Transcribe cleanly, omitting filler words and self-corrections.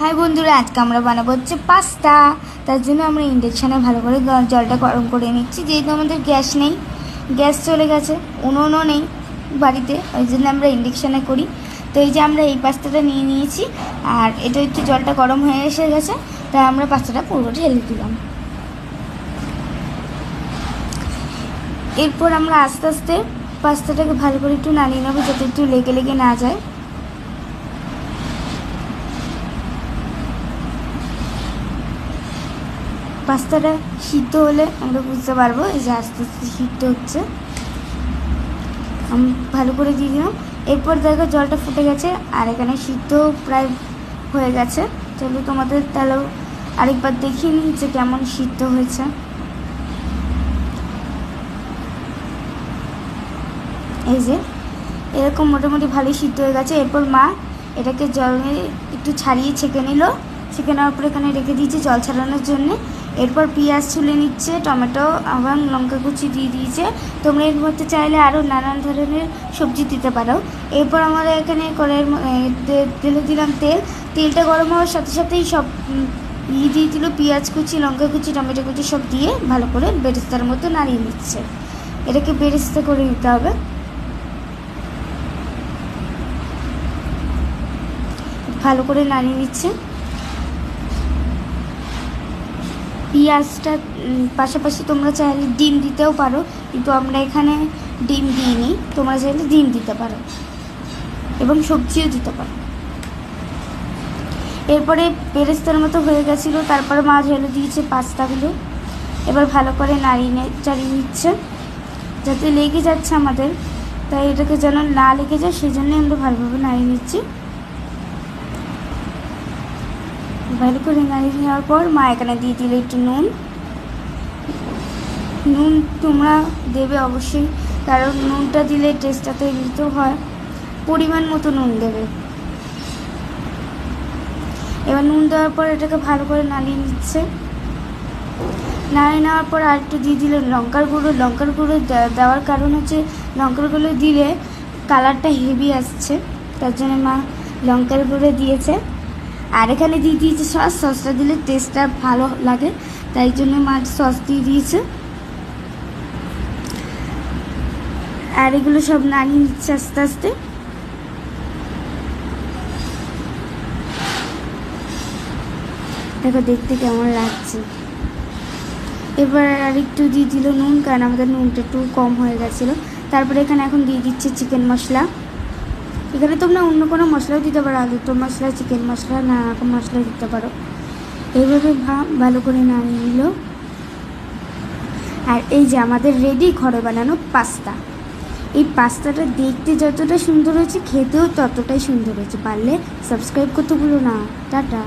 High বন্ধুরা, আজকে আমরা বানাবো হচ্ছে পাস্তা। তার জন্য আমরা ইন্ডাকশানে ভালো করে জলটা গরম করে নিচ্ছি। যেহেতু আমাদের গ্যাস নেই, গ্যাস চলে গেছে, উনুনও নেই বাড়িতে, ওই জন্য আমরা ইন্ডাকশানে করি। তো এই যে আমরা এই পাস্তাটা নিয়ে নিয়েছি, আর এটা একটু জলটা গরম হয়ে এসে গেছে, তাই আমরা পাস্তাটা পুরো ঢেলে দিলাম। এরপর আমরা আস্তে আস্তে পাস্তাটাকে ভালো করে একটু নাড়িয়ে নেবো, যাতে একটু লেগে লেগে না যায়। পাস্তাটা সিদ্ধ হলে আমরা বুঝতে পারবো এই যে আস্তে আস্তে সিদ্ধ হচ্ছে। আমি ভালো করে দিয়ে দিলাম। এরপর দেখো জলটা ফুটে গেছে, আর এখানে সিদ্ধ প্রায় হয়ে গেছে। চলো তোমাদের তাহলেও আরেকবার দেখিয়ে নিই যে কেমন সিদ্ধ হয়েছে। এই যে এরকম মোটামুটি ভালোই সিদ্ধ হয়ে গেছে। এরপর মা এটাকে জলে একটু ছাড়িয়ে ছেঁকে নিল। ছেঁকে নেওয়ার পর এখানে রেখে দিয়েছে জল ছাড়ানোর জন্যে। এরপর পেঁয়াজ ছুলে নিচ্ছে, টমেটো এবং লঙ্কা কুচি দিয়ে দিয়েছে। তোমরা এর মধ্যে চাইলে আরও নানান ধরনের সবজি দিতে পারো। এরপর আমরা এখানে তেলে দিলাম তেলটা গরম হওয়ার সাথে সাথেই সব দিয়ে দিল, পেঁয়াজ কুচি, লঙ্কা কুচি, টমেটো কুচি সব দিয়ে ভালো করে বেরেস্তার মতো নাড়িয়ে নিচ্ছে। এটাকে বেরেস্তা করে নিতে হবে। ভালো করে নাড়িয়ে নিচ্ছে। পেঁয়াজটা পাশাপাশি তোমরা চাইলে ডিম দিতেও পারো, কিন্তু আমরা এখানে ডিম দিইনি। তোমরা চাইলে ডিম দিতে পারো এবং সবজিও দিতে পারো। এরপরে বেরেস্তার মতো হয়ে গেছিলো। তারপরে মা ঢেলে দিয়েছে পাস্তাগুলো। এবার ভালো করে চাড়িয়ে নিচ্ছে, যাতে লেগে যাচ্ছে আমাদের, তাই এটাকে যেন না লেগে যায় সেই জন্যই আমরা ভালোভাবে নাড়িয়ে নিচ্ছি। ভালো করে নাড়িয়ে নেওয়ার পর মা এখানে দিয়ে দিলে একটু নুন তোমরা দেবে অবশ্যই, কারণ নুনটা দিলে টেস্টটা তো এমনিতেও হয়। পরিমাণ মতো নুন দেবে। এবার নুন দেওয়ার পর এটাকে ভালো করে নাড়িয়ে নিচ্ছে। নাড়িয়ে নেওয়ার পর আর একটু দিয়ে দিলে লঙ্কার গুঁড়ো দেওয়ার কারণ হচ্ছে লঙ্কার গুঁড়ো দিলে কালারটা হেভি আসছে, তার জন্য মা লঙ্কার গুঁড়ো দিয়েছে। আর এখানে দিয়ে দিয়েছে সসটা দিলে টেস্টটা ভালো লাগে, তাই জন্য মা সস দিয়ে দিয়েছে। আর এগুলো সব নাড়িয়ে নিচ্ছে আস্তে আস্তে। দেখো দেখতে কেমন লাগছে। এবার আর একটু দিয়ে দিল নুন, কারণ আমাদের নুনটা একটু কম হয়ে গেছিলো। তারপরে এখানে এখন দিয়ে দিচ্ছে চিকেন মশলা। এখানে তোমরা অন্য কোনো মশলাও দিতে পারো, আলুর মশলা, চিকেন মশলা, নানা রকম মশলা দিতে পারো। এইভাবে ভালো করে নাড়িয়ে নিল। আর এই যে আমাদের রেডি ঘরে বানানো পাস্তা। এই পাস্তাটা দেখতে যতটা সুন্দর হয়েছে, খেতেও ততটাই সুন্দর হয়েছে। পারলে সাবস্ক্রাইব করতে ভুলো না। টাটা।